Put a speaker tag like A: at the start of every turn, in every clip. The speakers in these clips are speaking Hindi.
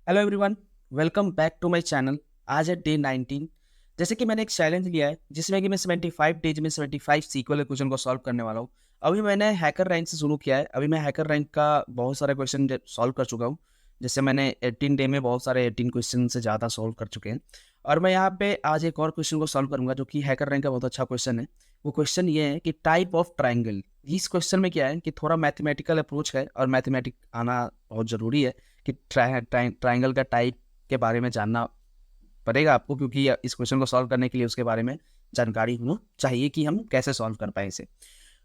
A: Hello everyone, welcome back to my channel. आज है डे 19। जैसे कि मैंने एक चैलेंज लिया है जिसमें कि मैं 75 डेज में 75 सीक्वल के क्वेश्चन को सॉल्व करने वाला हूँ। अभी मैंने हैकर रैंक से शुरू किया है। अभी मैं हैकर रैंक का बहुत सारे क्वेश्चन सॉल्व कर चुका हूँ। जैसे मैंने 18 डे में बहुत सारे 18 क्वेश्चन से ज़्यादा सॉल्व कर चुके हैं। और मैं यहाँ पे आज एक और क्वेश्चन को सॉल्व करूंगा जो कि हैकर रैंक का बहुत अच्छा क्वेश्चन है। वो क्वेश्चन ये है कि टाइप ऑफ ट्राइंगल। इस क्वेश्चन में क्या है कि थोड़ा मैथमेटिकल अप्रोच है और मैथमेटिक आना बहुत ज़रूरी है कि ट्राइंगल का टाइप के बारे में जानना पड़ेगा आपको, क्योंकि इस क्वेश्चन को सॉल्व करने के लिए उसके बारे में जानकारी होना चाहिए कि हम कैसे सॉल्व कर पाए इसे।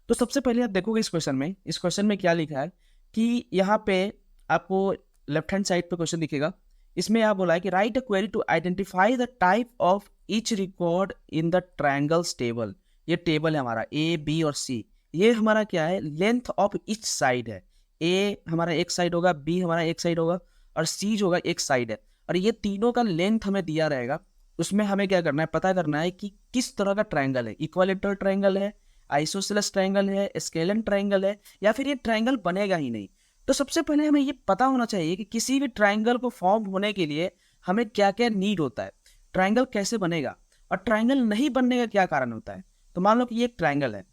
A: तो सबसे पहले आप देखोगे इस क्वेश्चन में क्या लिखा है कि यहाँ पे आपको लेफ्ट हैंड साइड पे क्वेश्चन दिखेगा। इसमें आप बोला है कि write a query to identify the type of each record in the triangles table. ये टेबल है हमारा ए बी और सी। ये हमारा क्या है, लेंथ ऑफ ईच साइड है। ए हमारा एक साइड होगा, बी हमारा एक साइड होगा और सी जो होगा एक साइड है। और ये तीनों का लेंथ हमें दिया रहेगा। उसमें हमें क्या करना है, पता करना है कि किस तरह का ट्रायंगल है। इक्विलेटरल ट्रायंगल है, आइसोसेलेस ट्रायंगल है, स्केलन ट्रायंगल है, या फिर ये ट्रायंगल बनेगा ही नहीं। तो सबसे पहले हमें ये पता होना चाहिए कि किसी भी ट्रायंगल को फॉर्म होने के लिए हमें क्या क्या नीड होता है, ट्रायंगल कैसे बनेगा और ट्रायंगल नहीं बनने का क्या कारण होता है। तो मान लो कि ये एक ट्रायंगल है,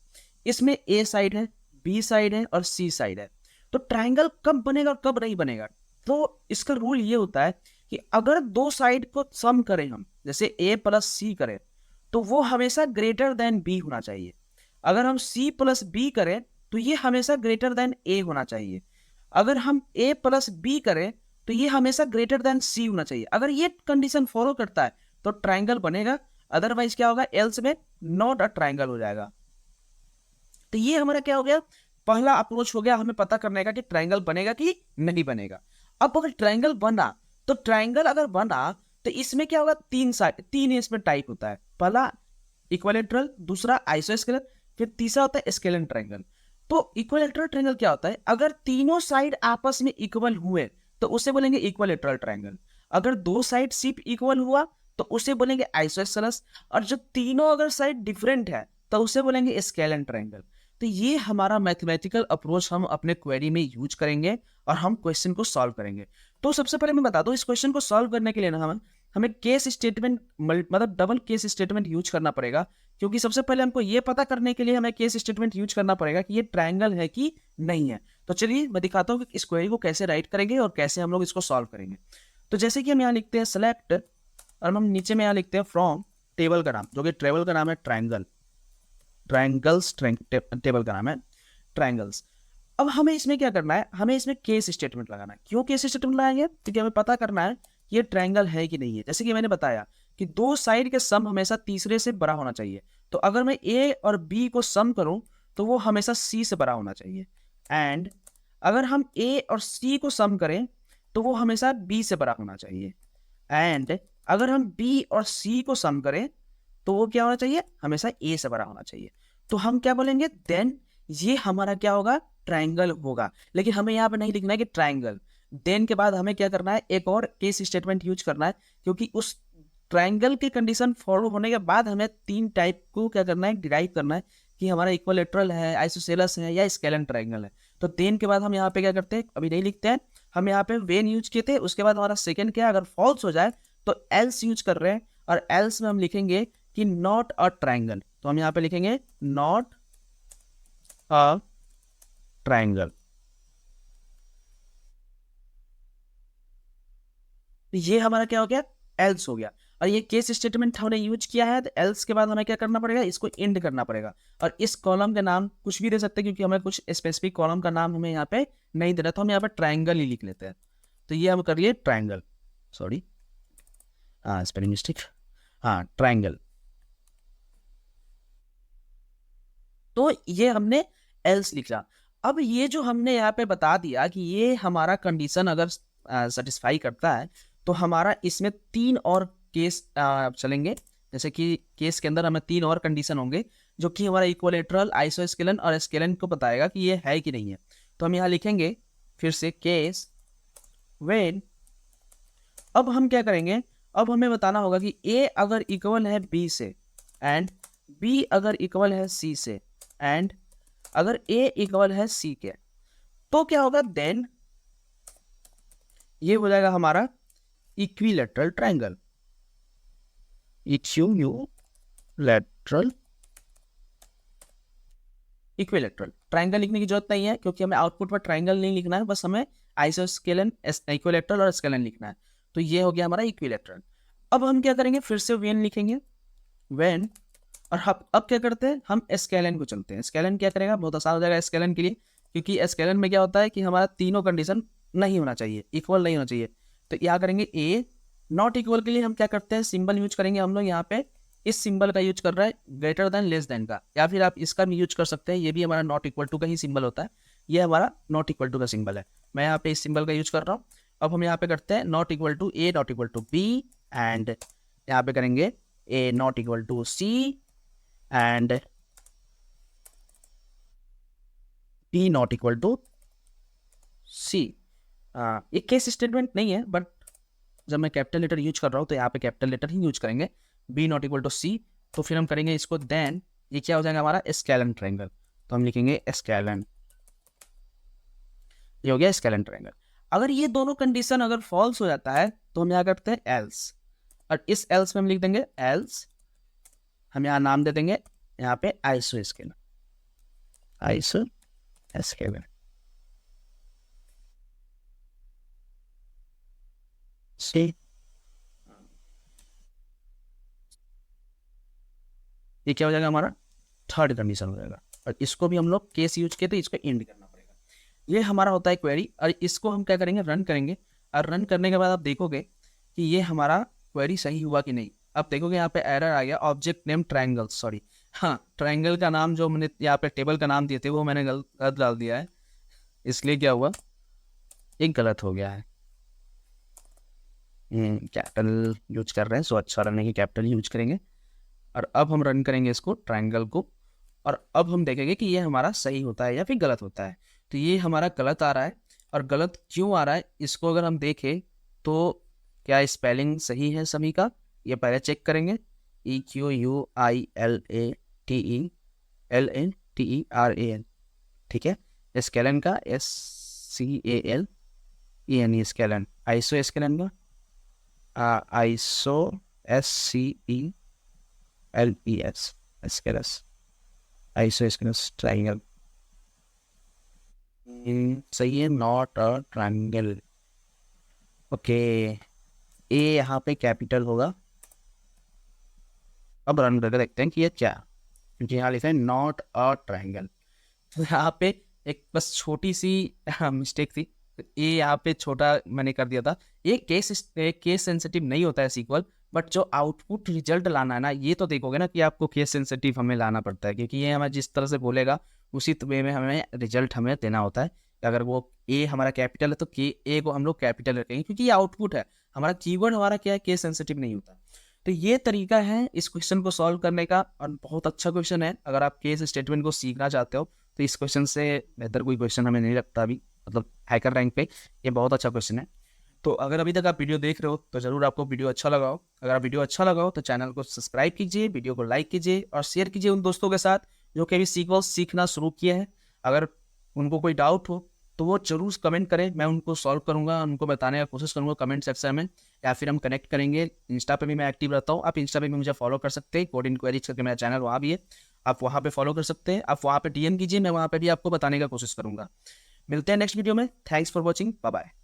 A: इसमें ए साइड है, बी साइड है और सी साइड है। तो ट्रायंगल कब बनेगा और कब नहीं बनेगा, तो इसका रूल ये होता है कि अगर दो साइड को सम करें हम, जैसे ए प्लस सी करें, तो वो हमेशा ग्रेटर देन बी होना चाहिए। अगर हम सी प्लस बी करें तो ये हमेशा ग्रेटर देन ए होना चाहिए। अगर हम ए प्लस बी करें तो ये हमेशा ग्रेटर देन सी होना चाहिए। अगर ये कंडीशन फॉलो करता है तो ट्राइंगल बनेगा, अदरवाइज क्या होगा, एल्स में नॉट अ ट्राइंगल हो जाएगा। तो ये हमारा क्या हो गया, पहला अप्रोच हो गया हमें पता करने का कि ट्राइंगल बनेगा कि नहीं बनेगा। अब अगर ट्राइंगल बना, तो ट्राइंगल अगर बना तो इसमें क्या होगा, तीन इसमें टाइप होता है। पहला इक्विलेटरल, दूसरा आइसोस्केलर, फिर तीसरा होता है स्केलन ट्रायंगल। तो इक्विलेटरल ट्रायंगल क्या होता है, अगर तीनों साइड आपस में इक्वल हुए तो उसे बोलेंगे इक्विलेटरल ट्रायंगल। अगर दो साइड सिर्फ इक्वल हुआ तो उसे बोलेंगे आइसोसेलेस। और जब तीनों अगर साइड डिफरेंट है तो उसे बोलेंगे स्केलन ट्रायंगल। तो ये हमारा मैथमेटिकल अप्रोच हम अपने क्वेरी में यूज करेंगे और हम क्वेश्चन को सॉल्व करेंगे। तो सबसे पहले मैं बता दूं, इस क्वेश्चन को सॉल्व करने के लिए ना हमें केस स्टेटमेंट, मतलब डबल केस स्टेटमेंट यूज करना पड़ेगा। क्योंकि सबसे पहले हमको ये पता करने के लिए हमें केस स्टेटमेंट यूज करना पड़ेगा कि ये ट्रायंगल है कि नहीं है। तो चलिए मैं दिखाता हूँ कि इस क्वेरी को कैसे राइट करेंगे और कैसे हम लोग इसको सॉल्व करेंगे। तो जैसे कि हम यहाँ लिखते हैं सेलेक्ट, और हम नीचे में यहाँ लिखते हैं फ्रॉम टेबल का नाम, जो कि टेबल का नाम है ट्रायंगल, ट्रायंगल्स टेबल का नाम है ट्रायंगल्स। अब हमें इसमें क्या करना है, हमें इसमें केस स्टेटमेंट लगाना है। क्यों केस स्टेटमेंट लगाएंगे, क्योंकि हमें पता करना है कि ये ट्रायंगल है कि नहीं है। जैसे कि मैंने बताया कि दो साइड के सम हमेशा तीसरे से बड़ा होना चाहिए। तो अगर मैं ए और बी को सम करूं तो वो हमेशा सी से बड़ा होना चाहिए। एंड अगर हम ए और सी को सम करें तो वो हमेशा बी से बड़ा होना चाहिए। एंड अगर हम बी और सी को सम करें तो वो क्या होना चाहिए, हमेशा ए से बड़ा होना चाहिए। तो हम क्या बोलेंगे, देन ये हमारा क्या होगा, ट्रायंगल होगा। लेकिन हमें यहाँ पे नहीं लिखना है कि ट्रायंगल, देन के बाद हमें क्या करना है, एक और केस स्टेटमेंट यूज करना है। क्योंकि उस ट्रायंगल की कंडीशन फॉलो होने के बाद हमें तीन टाइप को क्या करना है, डिराइव करना है कि हमारा इक्विलेटरल है, आइसोसेलेस है या स्केलन ट्रायंगल है। तो देन के बाद हम यहाँ पे क्या करते हैं, अभी नहीं लिखते हैं, हम यहाँ पे वेन यूज किए थे। उसके बाद हमारा सेकेंड क्या है, अगर फॉल्स हो जाए तो एल्स यूज कर रहे हैं। और एल्स में हम लिखेंगे कि नॉट अ ट्रायंगल। तो हम यहाँ पे लिखेंगे नॉट अ ट्रायंगल। तो ये हमारा क्या हो गया, एल्स हो गया। और ये केस स्टेटमेंट हमने यूज किया है, तो एल्स के बाद हमें क्या करना पड़ेगा, इसको एंड करना पड़ेगा। और इस कॉलम का नाम कुछ भी दे सकते हैं, क्योंकि हमें कुछ स्पेसिफिक कॉलम का नाम हमें यहाँ पे नहीं देना, तो हम यहाँ पे ट्रायंगल ही लिख लेते हैं। तो ये हम कर लिए ट्रायंगल, सॉरी, हाँ स्पेलिंग मिस्टेक, हाँ ट्रायंगल। तो ये हमने एल्स लिखा। अब ये जो हमने यहाँ पे बता दिया कि ये हमारा कंडीशन अगर सेटिस्फाई करता है तो हमारा इसमें तीन और केस चलेंगे। जैसे कि केस के अंदर हमें तीन और कंडीशन होंगे जो कि हमारा इक्विलेटरल, आइसोस्केलन और स्केलन को बताएगा कि ये है कि नहीं है। तो हम यहाँ लिखेंगे फिर से केस व्हेन। अब हम क्या करेंगे, अब हमें बताना होगा कि ए अगर इक्वल है बी से, एंड बी अगर इक्वल है सी से, एंड अगर ए इक्वल है सी के, तो क्या होगा, देन ये हो जाएगा हमारा equilateral triangle, equilateral equilateral triangle लिखने की जरूरत नहीं है क्योंकि हमें आउटपुट पर ट्रायंगल नहीं लिखना है, बस हमें आइसोस्केलन, इक्विलेटरल और स्केलन लिखना है। तो ये हो गया हमारा इक्विलेटरल। अब हम क्या करेंगे, फिर से वेन लिखेंगे, वेन, और अब क्या करते हैं, हम स्केलन को चलते हैं। स्केलन क्या करेगा, बहुत आसान हो जाएगा स्केलन के लिए, क्योंकि स्केलन में क्या होता है कि हमारा तीनों कंडीशन नहीं होना चाहिए, इक्वल नहीं होना चाहिए। तो यहाँ करेंगे ए, नॉट इक्वल के लिए हम क्या करते हैं, सिंबल यूज करेंगे हम लोग। यहाँ पे इस सिंबल का यूज कर रहा है ग्रेटर देन लेस देन का, या फिर आप इसका भी यूज कर सकते हैं, ये भी हमारा नॉट इक्वल टू का ही सिंबल होता है। ये हमारा नॉट इक्वल टू का सिंबल है, मैं यहाँ पे इस सिंबल का यूज कर रहा हूँ। अब हम यहाँ पे करते हैं not equal to A, not equal to B, and यहाँ पे करेंगे A not equal to C and B not equal to C. ये केस स्टेटमेंट नहीं है, बट जब मैं कैपिटल लेटर यूज कर रहा हूँ तो यहाँ पे कैपिटल लेटर ही यूज करेंगे। बी नॉट इक्वल टू सी, तो फिर हम करेंगे इसको, देन ये क्या हो जाएगा हमारा स्केलन ट्रायंगल। तो हम लिखेंगे स्केलन, ये हो गया स्केलन ट्रायंगल। अगर ये दोनों कंडीशन अगर फॉल्स हो जाता है तो हम यहाँ करते हैं एल्स, और इस एल्स में हम लिख देंगे एल्स, हम यहाँ नाम दे देंगे यहाँ पे आइसो स्केलन, आइसो स्केलन। ये क्या हो जाएगा हमारा थर्ड कंडीशन हो जाएगा, और इसको भी हम लोग केस यूज किए तो इसको एंड करना पड़ेगा। ये हमारा होता है क्वेरी, और इसको हम क्या करेंगे, रन करेंगे, और रन करने के बाद आप देखोगे कि ये हमारा क्वेरी सही हुआ कि नहीं। अब देखोगे यहाँ पे एरर आ गया, ऑब्जेक्ट नेम ट्रायंगल, सॉरी, हाँ ट्रायंगल का नाम जो मैंने यहाँ पे टेबल का नाम दिए थे वो मैंने गलत डाल दिया है, इसलिए क्या हुआ, एक गलत हो गया है। कैपिटल यूज कर रहे हैं, सो अच्छा रन नहीं, कैपिटल यूज करेंगे। और अब हम रन करेंगे इसको ट्रायंगल को, और अब हम देखेंगे कि ये हमारा सही होता है या फिर गलत होता है। तो ये हमारा गलत आ रहा है, और गलत क्यों आ रहा है इसको अगर हम देखें तो क्या स्पेलिंग सही है सभी का, ये पहले चेक करेंगे। EQUILATELATERAL, ठीक है। स्केलन का SCALEN, स्केलन, आइसो स्केलन का आइसो SCELES, स्केलस, आइसो स्केलस ट्रायंगल, सही है, नॉट अ ट्रायंगल। ओके, ए यहाँ पे कैपिटल होगा। अब रन करके देखते हैं कि ये क्या, क्योंकि यहाँ लिखा है नॉट अ ट्रायंगल। तो यहाँ पे एक बस छोटी सी मिस्टेक थी, ये यहाँ पे छोटा मैंने कर दिया था। ये केस सेंसिटिव नहीं होता है सीक्वल, बट जो आउटपुट रिजल्ट लाना है ना, ये तो देखोगे ना कि आपको केस सेंसिटिव हमें लाना पड़ता है, क्योंकि ये हमें जिस तरह से बोलेगा उसी वे में हमें रिजल्ट हमें देना होता है। अगर वो ए हमारा कैपिटल है तो के ए को हम लोग कैपिटल रखेंगे, क्योंकि ये आउटपुट है हमारा, कीवर्ड हमारा क्या है, केस सेंसिटिव नहीं होता। तो ये तरीका है इस क्वेश्चन को सॉल्व करने का, और बहुत अच्छा क्वेश्चन है। अगर आप केस स्टेटमेंट को सीखना चाहते हो तो इस क्वेश्चन से बेहतर कोई क्वेश्चन हमें नहीं लगता अभी, मतलब हैकर रैंक पे ये बहुत अच्छा क्वेश्चन है। तो अगर अभी तक आप वीडियो देख रहे हो तो जरूर आपको वीडियो अच्छा लगा हो। अगर आप वीडियो अच्छा लगा हो तो चैनल को सब्सक्राइब कीजिए, वीडियो को लाइक कीजिए और शेयर कीजिए उन दोस्तों के साथ जो कि अभी सीक्वल सीखना शुरू किए हैं। अगर उनको कोई डाउट हो तो वो जरूर कमेंट करें, मैं उनको सॉल्व करूंगा, उनको बताने का कोशिश करूंगा कमेंट सेक्शन में, या फिर हम कनेक्ट करेंगे। इंस्टा पे भी मैं एक्टिव रहता हूँ, आप इंस्टा पे भी मुझे फॉलो कर सकते हैं, कोड इंक्वायरीज करके मेरा चैनल वहाँ भी है, आप वहाँ पे फॉलो कर सकते हैं। आप वहाँ पे DM कीजिए, मैं वहाँ पे भी आपको बताने का कोशिश करूंगा। मिलते हैं नेक्स्ट वीडियो में। Thanks for watching, bye bye.